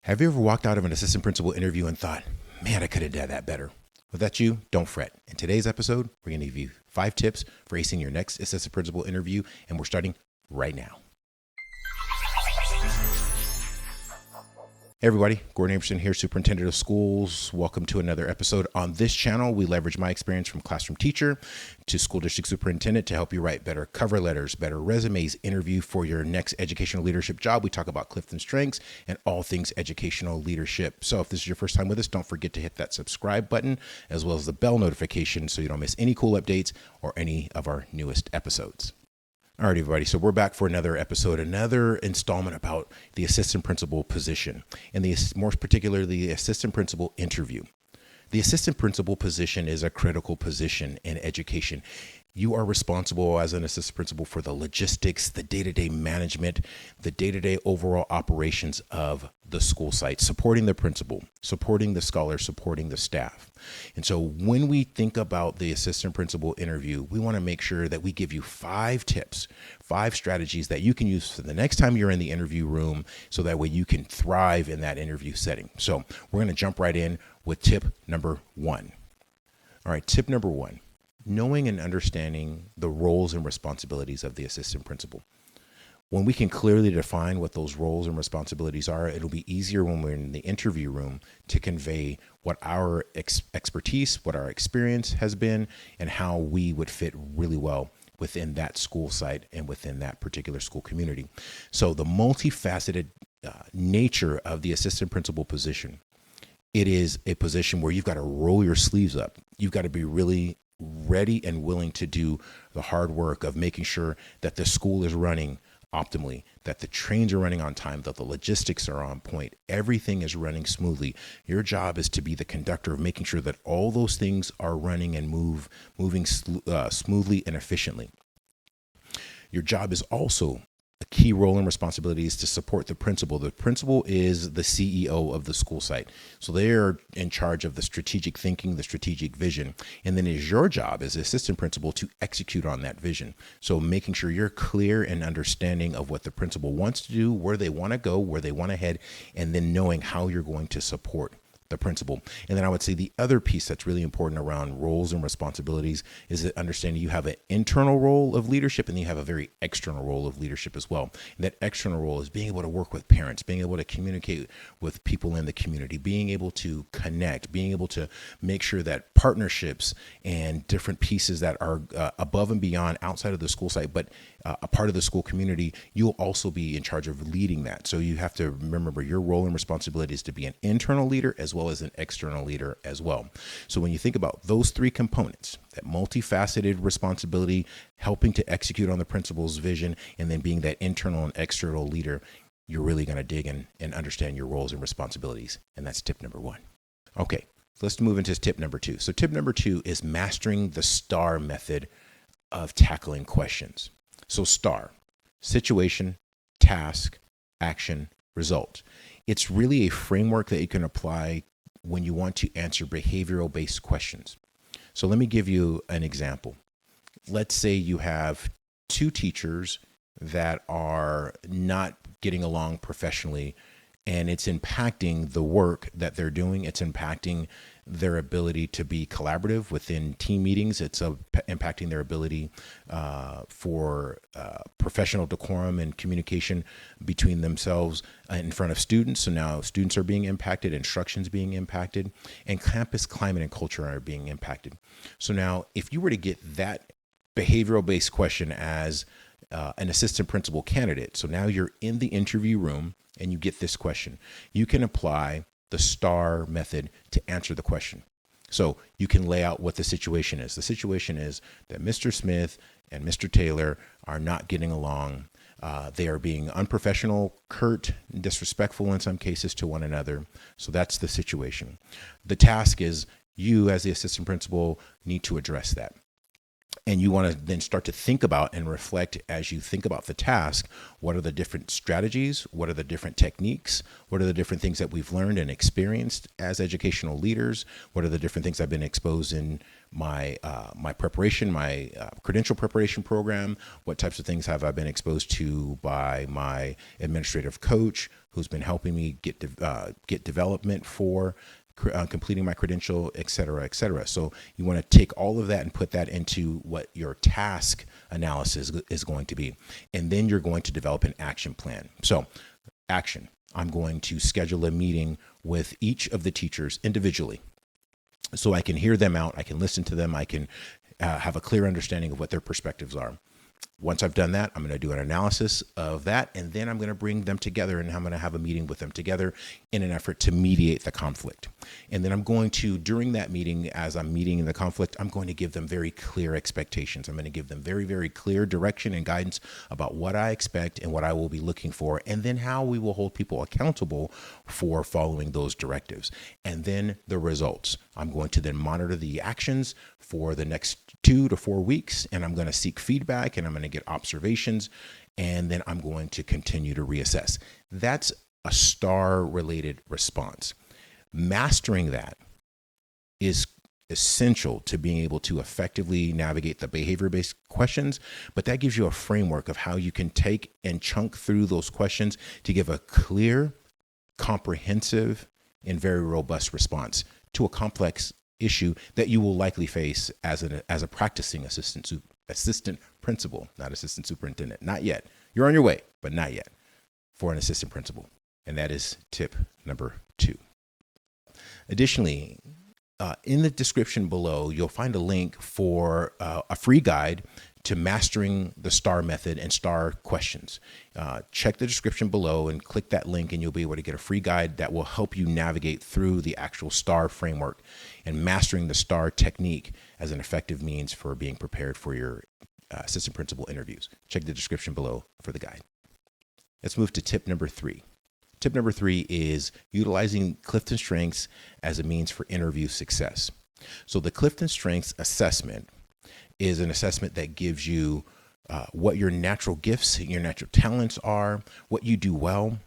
Have you ever walked out of an assistant principal interview and thought, man, I could have done that better? If that's you, don't fret. In today's episode, we're going to give you 5 tips for acing your next assistant principal interview, and we're starting right now. Hey everybody, Gordon Amerson here, Superintendent of Schools. Welcome to another episode. On this channel, we leverage my experience from classroom teacher to school district superintendent to help you write better cover letters, better resumes, interview for your next educational leadership job. We talk about CliftonStrengths and all things educational leadership. So if this is your first time with us, don't forget to hit that subscribe button as well as the bell notification so you don't miss any cool updates or any of our newest episodes. All right, everybody. So we're back for another episode, another installment about the assistant principal position, and more particularly the assistant principal interview. The assistant principal position is a critical position in education. You are responsible as an assistant principal for the logistics, the day-to-day management, the day-to-day overall operations of the school site, supporting the principal, supporting the scholars, supporting the staff. And so when we think about the assistant principal interview, we want to make sure that we give you 5 tips, 5 strategies that you can use for the next time you're in the interview room, so that way you can thrive in that interview setting. So we're going to jump right in with tip number 1. All right, tip number 1. Knowing and understanding the roles and responsibilities of the assistant principal. When we can clearly define what those roles and responsibilities are, it'll be easier when we're in the interview room to convey what our expertise, what our experience has been, and how we would fit really well within that school site and within that particular school community. So the multifaceted nature of the assistant principal position, it is a position where you've got to roll your sleeves up. You've got to be really ready and willing to do the hard work of making sure that the school is running optimally, that the trains are running on time, that the logistics are on point, everything is running smoothly. Your job is to be the conductor of making sure that all those things are running and moving smoothly and efficiently. Your job is also a key role and responsibility is to support the principal. The principal is the CEO of the school site. So they are in charge of the strategic thinking, the strategic vision. And then it is your job as assistant principal to execute on that vision. So making sure you're clear and understanding of what the principal wants to do, where they want to go, where they want to head, and then knowing how you're going to support the principal. And then I would say the other piece that's really important around roles and responsibilities is that understanding you have an internal role of leadership and you have a very external role of leadership as well. And that external role is being able to work with parents, being able to communicate with people in the community, being able to connect, being able to make sure that partnerships and different pieces that are above and beyond outside of the school site, but a part of the school community, you'll also be in charge of leading that. So you have to remember your role and responsibility is to be an internal leader as well as an external leader as well. So when you think about those 3 components, that multifaceted responsibility, helping to execute on the principal's vision, and then being that internal and external leader, you're really going to dig in and understand your roles and responsibilities. And that's tip number 1. Okay, let's move into tip number 2. So tip number 2 is mastering the STAR method of tackling questions. So STAR, situation, task, action, result. It's really a framework that you can apply when you want to answer behavioral-based questions. So let me give you an example. Let's say you have 2 teachers that are not getting along professionally, and it's impacting the work that they're doing. It's impacting their ability to be collaborative within team meetings. It's impacting their ability for professional decorum and communication between themselves in front of students. So now students are being impacted, instruction's being impacted, and campus climate and culture are being impacted. So now if you were to get that behavioral-based question as an assistant principal candidate, so now you're in the interview room and you get this question, you can apply the STAR method to answer the question. So you can lay out what the situation is. The situation is that Mr. Smith and Mr. Taylor are not getting along. They are being unprofessional, curt, disrespectful in some cases to one another. So that's the situation. The task is you as the assistant principal need to address that. And you want to then start to think about and reflect as you think about the task. What are the different strategies? What are the different techniques? What are the different things that we've learned and experienced as educational leaders? What are the different things I've been exposed in my preparation, my credential preparation program? What types of things have I been exposed to by my administrative coach? who's been helping me get development for completing my credential, et cetera, et cetera. So you want to take all of that and put that into what your task analysis is going to be. And then you're going to develop an action plan. So action, I'm going to schedule a meeting with each of the teachers individually so I can hear them out. I can listen to them. I can have a clear understanding of what their perspectives are. Once I've done that, I'm going to do an analysis of that, and then I'm going to bring them together, and I'm going to have a meeting with them together in an effort to mediate the conflict. And then I'm going to, during that meeting, as I'm mediating the conflict, I'm going to give them very clear expectations. I'm going to give them very, very clear direction and guidance about what I expect and what I will be looking for, and then how we will hold people accountable for following those directives. And then the results. I'm going to then monitor the actions for the next 2 to 4 weeks, and I'm going to seek feedback, and I'm going to get observations, and then I'm going to continue to reassess. That's a STAR-related response. Mastering that is essential to being able to effectively navigate the behavior-based questions, but that gives you a framework of how you can take and chunk through those questions to give a clear, comprehensive, and very robust response to a complex issue that you will likely face as a practicing assistant principal, not assistant superintendent. Not yet. You're on your way, but not yet for an assistant principal. And that is tip number 2. Additionally, in the description below, you'll find a link for a free guide to mastering the STAR method and STAR questions. Check the description below and click that link, and you'll be able to get a free guide that will help you navigate through the actual STAR framework and mastering the STAR technique as an effective means for being prepared for your assistant principal interviews. Check the description below for the guide. Let's move to tip number 3. Tip number 3 is utilizing CliftonStrengths as a means for interview success. So the CliftonStrengths assessment is an assessment that gives you what your natural gifts, your natural talents are, what you do well,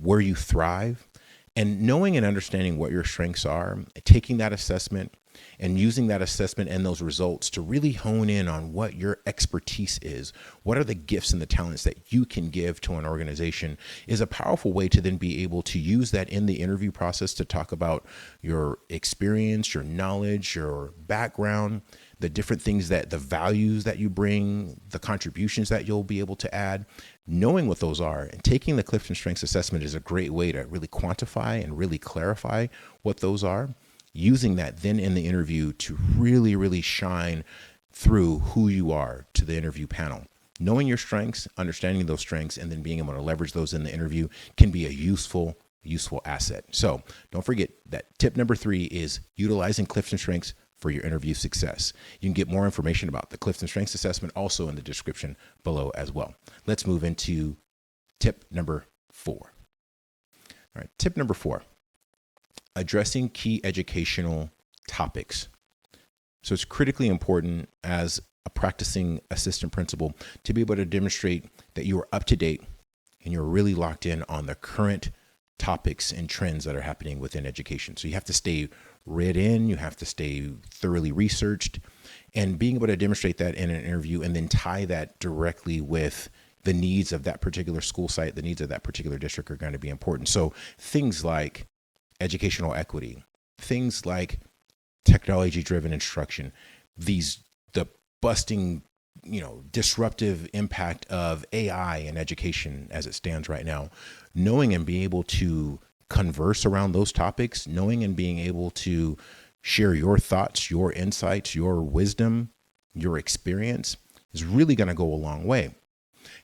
where you thrive, and knowing and understanding what your strengths are, taking that assessment and using that assessment and those results to really hone in on what your expertise is. What are the gifts and the talents that you can give to an organization is a powerful way to then be able to use that in the interview process to talk about your experience, your knowledge, your background, the different things the values that you bring, the contributions that you'll be able to add. Knowing what those are and taking the CliftonStrengths assessment is a great way to really quantify and really clarify what those are. Using that then in the interview to really, really shine through who you are to the interview panel. Knowing your strengths, understanding those strengths, and then being able to leverage those in the interview can be a useful asset. So don't forget that tip number 3 is utilizing CliftonStrengths for your interview success. You can get more information about the CliftonStrengths assessment also in the description below as well. Let's move into tip number 4. All right, tip number 4. Addressing key educational topics. So it's critically important as a practicing assistant principal to be able to demonstrate that you are up to date and you're really locked in on the current topics and trends that are happening within education. So you have to stay read in, you have to stay thoroughly researched, and being able to demonstrate that in an interview and then tie that directly with the needs of that particular school site, the needs of that particular district are going to be important. So things like educational equity, things like technology-driven instruction, the busting, disruptive impact of AI in education as it stands right now, knowing and being able to converse around those topics, knowing and being able to share your thoughts, your insights, your wisdom, your experience is really going to go a long way.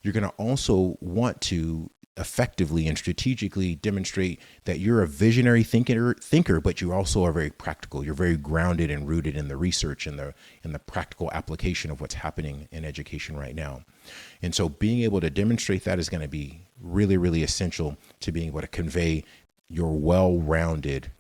You're going to also want to effectively and strategically demonstrate that you're a visionary thinker, but you also are very practical. You're very grounded and rooted in the research and the practical application of what's happening in education right now. And so being able to demonstrate that is going to be really, really essential to being able to convey your well-rounded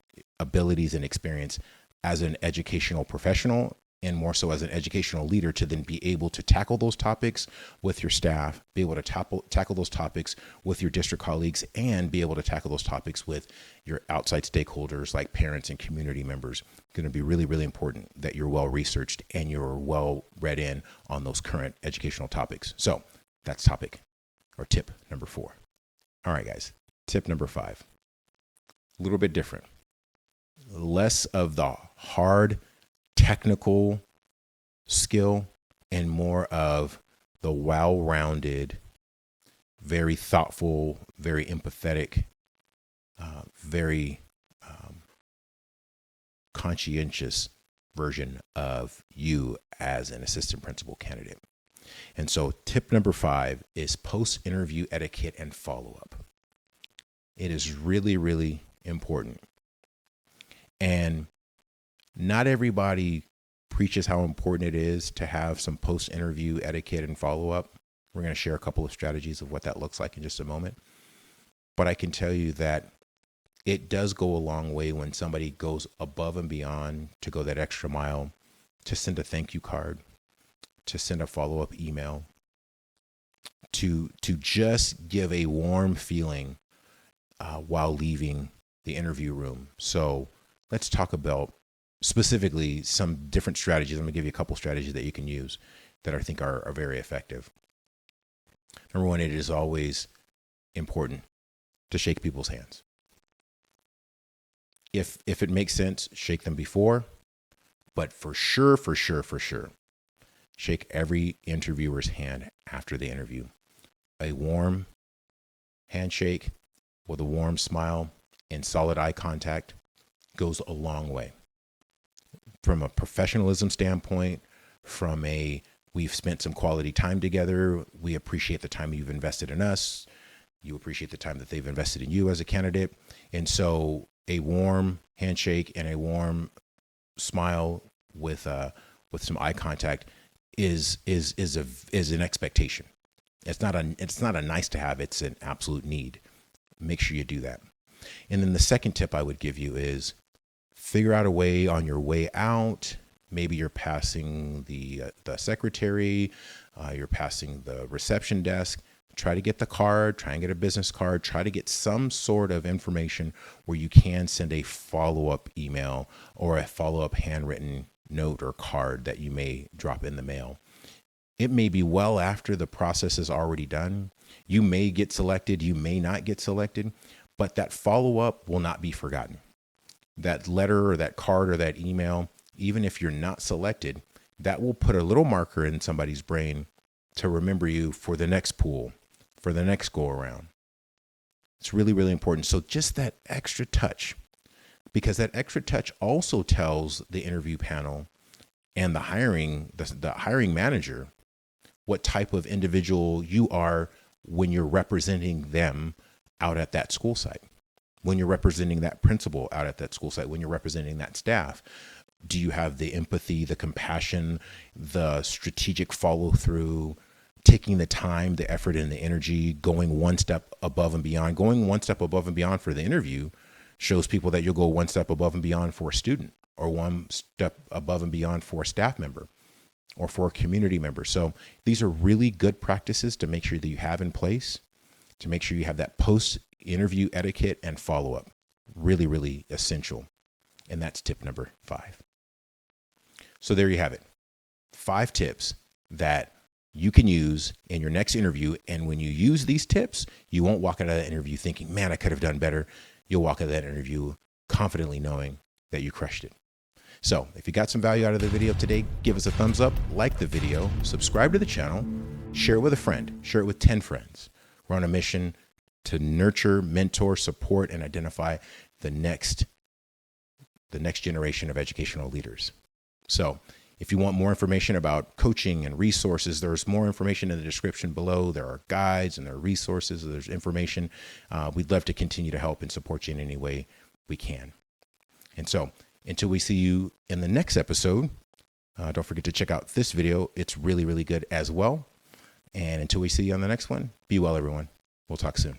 abilities and experience as an educational professional, and more so as an educational leader, to then be able to tackle those topics with your staff, be able to tackle those topics with your district colleagues, and be able to tackle those topics with your outside stakeholders like parents and community members. It's going to be really, really important that you're well researched and you're well read in on those current educational topics. So that's tip number 4. All right, guys, Tip number 5, a little bit different. Less of the hard technical skill and more of the well-rounded, very thoughtful, very empathetic, very conscientious version of you as an assistant principal candidate. And so tip number 5 is post-interview etiquette and follow-up. It is really, really important. And not everybody preaches how important it is to have some post-interview etiquette and follow-up. We're going to share a couple of strategies of what that looks like in just a moment. But I can tell you that it does go a long way when somebody goes above and beyond to go that extra mile, to send a thank you card, to send a follow-up email, to just give a warm feeling while leaving the interview room. So let's talk about specifically some different strategies. I'm going to give you a couple strategies that you can use that I think are very effective. Number 1, it is always important to shake people's hands. If it makes sense, shake them before, but for sure, shake every interviewer's hand after the interview. A warm handshake with a warm smile and solid eye contact goes a long way. From a professionalism standpoint, from we've spent some quality time together, we appreciate the time you've invested in us, you appreciate the time that they've invested in you as a candidate. And so a warm handshake and a warm smile with some eye contact is an expectation. It's not a nice to have, it's an absolute need. Make sure you do that. And then the second tip I would give you is figure out a way on your way out. Maybe you're passing the secretary, you're passing the reception desk. Try to get the card, try and get a business card, try to get some sort of information where you can send a follow-up email or a follow-up handwritten note or card that you may drop in the mail. It may be well after the process is already done. You may get selected, you may not get selected, but that follow-up will not be forgotten. That letter or that card or that email, even if you're not selected, that will put a little marker in somebody's brain to remember you for the next pool, for the next go around. It's really, really important. So just that extra touch, because that extra touch also tells the interview panel and the hiring manager what type of individual you are when you're representing them out at that school site, when you're representing that principal out at that school site, when you're representing that staff. Do you have the empathy, the compassion, the strategic follow through, taking the time, the effort, and the energy, going one step above and beyond? Going one step above and beyond for the interview shows people that you'll go one step above and beyond for a student, or one step above and beyond for a staff member or for a community member. So these are really good practices to make sure that you have in place, to make sure you have that post-interview etiquette and follow-up. Really, really essential. And that's tip number 5. So there you have it. 5 tips that you can use in your next interview. And when you use these tips, you won't walk out of that interview thinking, man, I could have done better. You'll walk out of that interview confidently knowing that you crushed it. So if you got some value out of the video today, give us a thumbs up, like the video, subscribe to the channel, share it with a friend, share it with 10 friends. We're on a mission to nurture, mentor, support, and identify the next generation of educational leaders. So if you want more information about coaching and resources, there's more information in the description below. There are guides and there are resources. There's information. We'd love to continue to help and support you in any way we can. And so until we see you in the next episode, don't forget to check out this video. It's really, really good as well. And until we see you on the next one, be well, everyone. We'll talk soon.